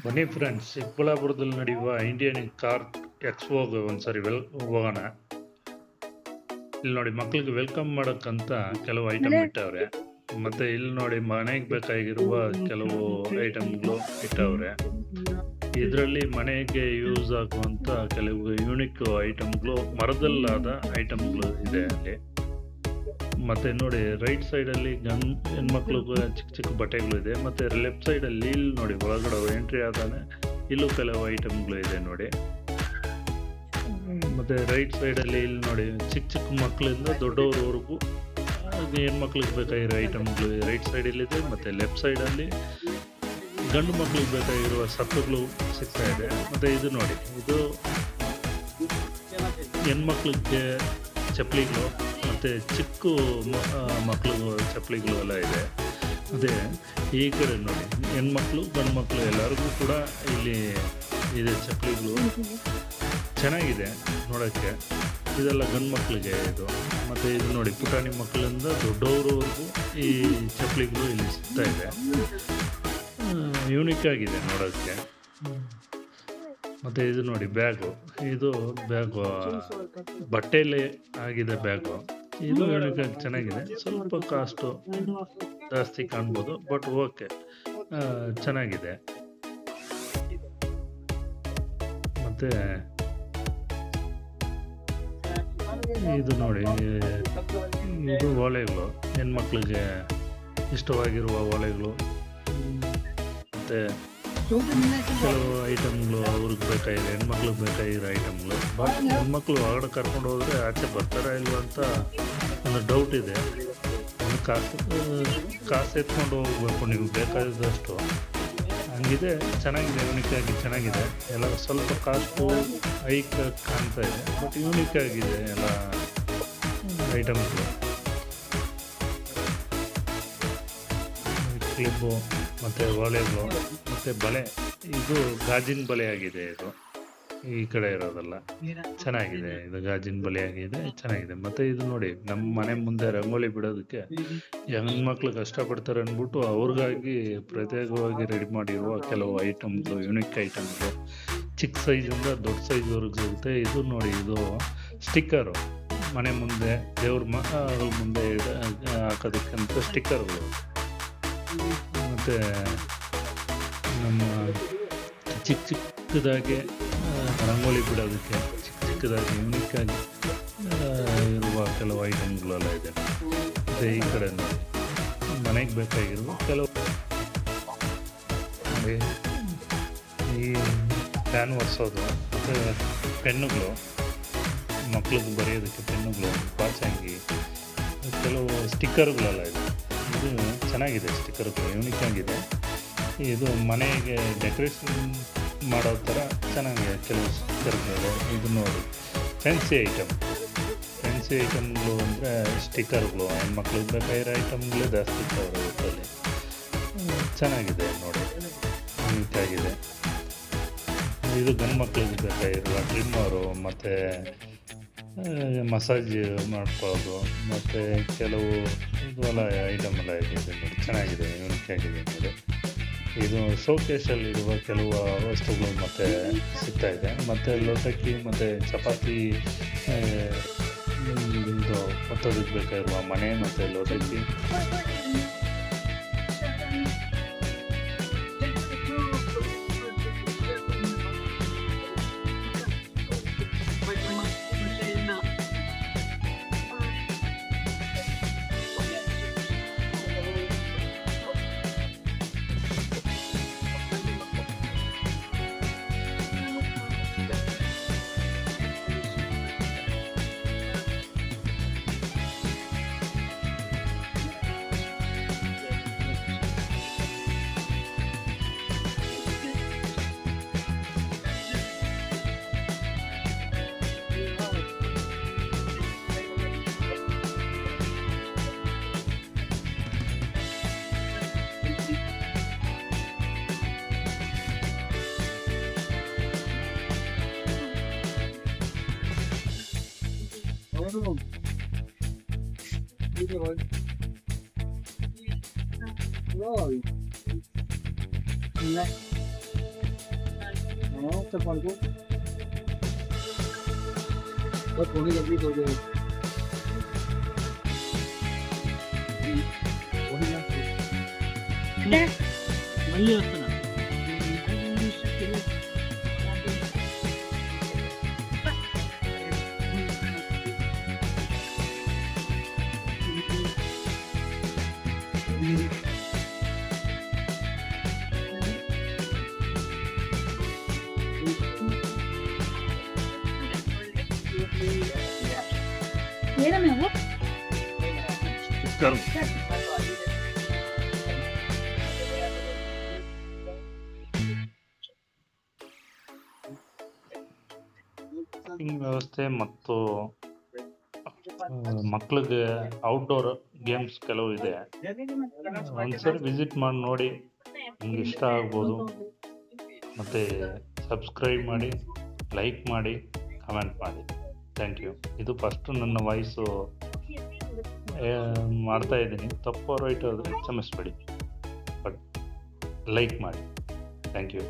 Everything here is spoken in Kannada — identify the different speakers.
Speaker 1: ಬನ್ನಿ ಫ್ರೆಂಡ್ಸ್, ಚಿಕ್ಕಬಳ್ಳಾಪುರದಲ್ಲಿ ನಡೆಯುವ ಇಂಡಿಯನ್ ಕಾರ್ ಎಕ್ಸ್ಪೋಗೆ ಒಂದ್ಸರಿ ಹೋಗೋಣ. ಇಲ್ಲಿ ನೋಡಿ, ಮಕ್ಳಿಗೆ ವೆಲ್ಕಮ್ ಮಾಡೋಕ್ಕಂತ ಕೆಲವು ಐಟಮ್ ಇಟ್ಟವ್ರೆ. ಮತ್ತೆ ಇಲ್ಲಿ ನೋಡಿ, ಮನೆಗೆ ಬೇಕಾಗಿರುವ ಕೆಲವು ಐಟಮ್ಗಳು ಇಟ್ಟವ್ರೆ. ಇದರಲ್ಲಿ ಮನೆಗೆ ಯೂಸ್ ಆಗುವಂತ ಕೆಲವು ಯೂನಿಕ್ ಐಟಮ್ಗಳು, ಮರದಲ್ಲಾದ ಐಟಮ್ಗಳು ಇದೆ ಅಲ್ಲಿ. ಮತ್ತೆ ನೋಡಿ, ರೈಟ್ ಸೈಡ್ ಅಲ್ಲಿ ಹೆಣ್ಮಕ್ಳಿಗೂ ಚಿಕ್ಕ ಚಿಕ್ಕ ಬಟ್ಟೆಗಳು ಇದೆ. ಮತ್ತೆ ಲೆಫ್ಟ್ ಸೈಡ್ ಅಲ್ಲಿ ಇಲ್ಲಿ ನೋಡಿ, ಒಳಗಡೆ ಎಂಟ್ರಿ ಆದಾನೆ ಇಲ್ಲೂ ಕೆಲವು ಐಟಮ್ಗಳು ಇದೆ ನೋಡಿ. ಮತ್ತೆ ರೈಟ್ ಸೈಡ್ ಅಲ್ಲಿ ಇಲ್ಲಿ ನೋಡಿ, ಚಿಕ್ಕ ಚಿಕ್ಕ ಮಕ್ಕಳಿಂದ ದೊಡ್ಡವರವರೆಗೂ ಹೆಣ್ಮಕ್ಳಿಗೆ ಬೇಕಾಗಿರೋ ಐಟಮ್ಗಳು ರೈಟ್ ಸೈಡ್ ಇದೆ. ಮತ್ತೆ ಲೆಫ್ಟ್ ಸೈಡ್ ಅಲ್ಲಿ ಗಂಡು ಮಕ್ಳಿಗೆ ಬೇಕಾಗಿರುವ ಸತ್ತುಗಳು ಸಿಗ್ತಾ ಇದೆ. ಮತ್ತೆ ಇದು ನೋಡಿ, ಇದು ಹೆಣ್ಮಕ್ಳಿಗೆ ಚಪ್ಪಲಿಗಳು ಮತ್ತೆ ಚಿಕ್ಕ ಮಕ್ಕಳು ಚಪ್ಪಲಿಗಳು ಎಲ್ಲ ಇದೆ. ಅದೇ ಈ ಕಡೆ ನೋಡಿ, ಹೆಣ್ಮಕ್ಳು ಗಂಡು ಮಕ್ಕಳು ಎಲ್ಲರಿಗೂ ಕೂಡ ಇಲ್ಲಿ ಇದೆ ಚಪ್ಪಲಿಗಳು. ಚೆನ್ನಾಗಿದೆ ನೋಡೋಕ್ಕೆ. ಇದೆಲ್ಲ ಗಂಡು ಮಕ್ಕಳಿಗೆ ಇದು. ಮತ್ತು ಇದು ನೋಡಿ, ಪುಟಾಣಿ ಮಕ್ಕಳಿಂದ ದೊಡ್ಡವರವರೆಗೂ ಈ ಚಪ್ಪಲಿಗಳು ಇಲ್ಲಿ ಸಿಗ್ತಾ ಇದೆ. ಯೂನಿಕ್ ಆಗಿದೆ ನೋಡೋಕ್ಕೆ. ಮತ್ತು ಇದು ನೋಡಿ, ಇದು ಬ್ಯಾಗು ಬಟ್ಟೆಯಲ್ಲಿ ಆಗಿದೆ ಬ್ಯಾಗು. ಇದು ಯೂನಿಕ್ ಆಗಿ ಚೆನ್ನಾಗಿದೆ. ಸ್ವಲ್ಪ ಕಾಸ್ಟು ಜಾಸ್ತಿ ಕಾಣ್ಬೋದು, ಬಟ್ ಓಕೆ, ಚೆನ್ನಾಗಿದೆ. ಮತ್ತು ಇದು ನೋಡಿ, ಇದು ಓಲೆಗಳು, ಹೆಣ್ಮಕ್ಳಿಗೆ ಇಷ್ಟವಾಗಿರುವ ಓಲೆಗಳು. ಮತ್ತು ಕೆಲವು ಐಟಮ್ಗಳು ಅವ್ರಿಗೆ ಬೇಕಾಗಿದೆ, ಹೆಣ್ಮಕ್ಳಿಗೆ ಬೇಕಾಗಿರೋ ಐಟಮ್ಗಳು. ಬಟ್ ಹೆಣ್ಮಕ್ಳು ಹೊರಗಡೆ ಕರ್ಕೊಂಡು ಹೋದರೆ ಆಚೆ ಬರ್ತಾರಾ ಇಲ್ವ ಅಂತ ಒಂದು ಡೌಟ್ ಇದೆ. ಕಾಸು ಎತ್ಕೊಂಡು ಹೋಗ್ಬೇಕು ನೀವು ಬೇಕಾದಷ್ಟು. ಹಂಗಿದೆ, ಚೆನ್ನಾಗಿದೆ, ಯೂನಿಕ್ ಆಗಿ ಚೆನ್ನಾಗಿದೆ. ಎಲ್ಲ ಸ್ವಲ್ಪ ಕಾಸ್ಟು ಹೈಕ್ ಕಾಣ್ತಾ ಇದೆ, ಬಟ್ ಯೂನಿಕ್ ಆಗಿದೆ ಎಲ್ಲ ಐಟಮ್ಗಳು. ಕ್ಲಿಪ್ಪು ಮತ್ತು ಓಲೆಗಳು ಮತ್ತು ಬಳೆ. ಇದು ಗಾಜಿನ ಬಳೆ ಆಗಿದೆ. ಇದು ಈ ಕಡೆ ಇರೋದಲ್ಲ, ಚೆನ್ನಾಗಿದೆ. ಇದು ಗಾಜಿನ ಬಳೆ ಆಗಿದೆ, ಚೆನ್ನಾಗಿದೆ. ಮತ್ತು ಇದು ನೋಡಿ, ನಮ್ಮ ಮನೆ ಮುಂದೆ ರಂಗೋಲಿ ಬಿಡೋದಕ್ಕೆ ಹೆಣ್ಮಕ್ಳು ಕಷ್ಟಪಡ್ತಾರೆ ಅಂದ್ಬಿಟ್ಟು ಅವ್ರಿಗಾಗಿ ಪ್ರತ್ಯೇಕವಾಗಿ ರೆಡಿ ಮಾಡಿರುವ ಕೆಲವು ಐಟಮ್ಗಳು, ಯೂನಿಕ್ ಐಟಮ್ಗಳು. ಚಿಕ್ಕ ಸೈಜಿಂದ ದೊಡ್ಡ ಸೈಜ್ವರೆಗೂ ಸಿಗುತ್ತೆ. ಇದು ನೋಡಿ, ಇದು ಸ್ಟಿಕ್ಕರು, ಮನೆ ಮುಂದೆ ದೇವ್ರ ಮುಂದೆ ಹಾಕೋದಕ್ಕಂತ ಸ್ಟಿಕ್ಕರ್ಗಳು. ಮತ್ತು ನಮ್ಮ ಚಿಕ್ಕ ಚಿಕ್ಕದಾಗಿ ರಂಗೋಲಿ ಬಿಡೋದಕ್ಕೆ ಚಿಕ್ಕದಾಗಿ ಯೂನಿಕ್ಕಾಗಿ ಇರುವ ಕೆಲವು ಐಟಮ್ಗಳೆಲ್ಲ ಇದೆ. ಮತ್ತು ಈ ಕಡೆ ನೋಡಿ, ಮನೆಗೆ ಬೇಕಾಗಿರುವ ಕೆಲವು ಈ ಪ್ಯಾನ್ ಒರೆಸೋದು, ಮತ್ತು ಪೆನ್ನುಗಳು, ಮಕ್ಳಿಗೆ ಬರೆಯೋದಕ್ಕೆ ಪೆನ್ನುಗಳು, ಪಾಚಂಗಿ, ಕೆಲವು ಸ್ಟಿಕ್ಕರ್ಗಳೆಲ್ಲ ಇದೆ. ಇದು ಚೆನ್ನಾಗಿದೆ, ಸ್ಟಿಕ್ಕರ್ಗಳು ಯೂನಿಕ್ ಆಗಿದೆ. ಇದು ಮನೆಗೆ ಡೆಕೋರೇಷನ್ ಮಾಡೋ ಥರ ಚೆನ್ನಾಗಿದೆ ಕೆಲವು ಸ್ಟಿಕ್ಕರ್ಗಳು. ಇದು ನೋಡಿ, ಫ್ಯಾನ್ಸಿ ಐಟಮ್ಗಳು ಅಂದರೆ ಸ್ಟಿಕ್ಕರ್ಗಳು. ಹೆಣ್ಮಕ್ಳಿಗೆ ಬೇಕಾಗಿರೋ ಐಟಮ್ಗಳೇ ಜಾಸ್ತಿ ಇರ್ತವೆ ಇದರಲ್ಲಿ. ಚೆನ್ನಾಗಿದೆ ನೋಡಿ, ಯೂನಿಕ್ ಆಗಿದೆ. ಇದು ಗಂಡು ಮಕ್ಳಿಗೆ ಬೇಕಾಗಿರುವ ಟ್ರಿಮ್ಮರು, ಮತ್ತು ಮಸಾಜ್ ಮಾಡ್ಕೊಳ್ಳೋದು, ಮತ್ತು ಕೆಲವು ಇದೆಲ್ಲ ಐಟಮ್ ಎಲ್ಲ ಇದೆ ನೋಡಿ. ಚೆನ್ನಾಗಿದೆ, ಯೂನಿಕ್ ಆಗಿದೆ ನೋಡಿ. ಇದು ಶೋಕೇಶಲ್ಲಿರುವ ಕೆಲವು ವಸ್ತುಗಳು ಮತ್ತು ಸಿಗ್ತಾ ಇದೆ. ಮತ್ತು ಲೋಟಕ್ಕಿ ಮತ್ತು ಚಪಾತಿ ಇದು ಒತ್ತೋದಕ್ಕೆ ಬೇಕಾಗಿರುವ ಮಣೆ ಮತ್ತು ಲೋಟಕ್ಕಿ.
Speaker 2: మళ్ళీ వస్తున్నా.
Speaker 3: ఏడా మేము
Speaker 1: ಪಾರ್ಕಿಂಗ್ ವ್ಯವಸ್ಥೆ ಮತ್ತು ಮಕ್ಳಿಗೆ ಔಟ್ಡೋರ್ ಗೇಮ್ಸ್ ಕೆಲವು ಇದೆ. ಒಂದ್ಸರಿ ವಿಸಿಟ್ ಮಾಡಿ ನೋಡಿ, ನಿಮ್ಗೆ ಇಷ್ಟ ಆಗ್ಬೋದು. ಮತ್ತು ಸಬ್ಸ್ಕ್ರೈಬ್ ಮಾಡಿ, ಲೈಕ್ ಮಾಡಿ, ಕಮೆಂಟ್ ಮಾಡಿ. Thank you. ಇದು ಫಸ್ಟು ನನ್ನ ವಾಯ್ಸು ಮಾಡ್ತಾ ಇದ್ದೀನಿ. ತಪ್ಪು ರೈಟ್ ಆದರೆ ಕ್ಷಮಿಸ್ಬೇಡಿ, ಬಟ್ ಲೈಕ್ ಮಾಡಿ. Thank you.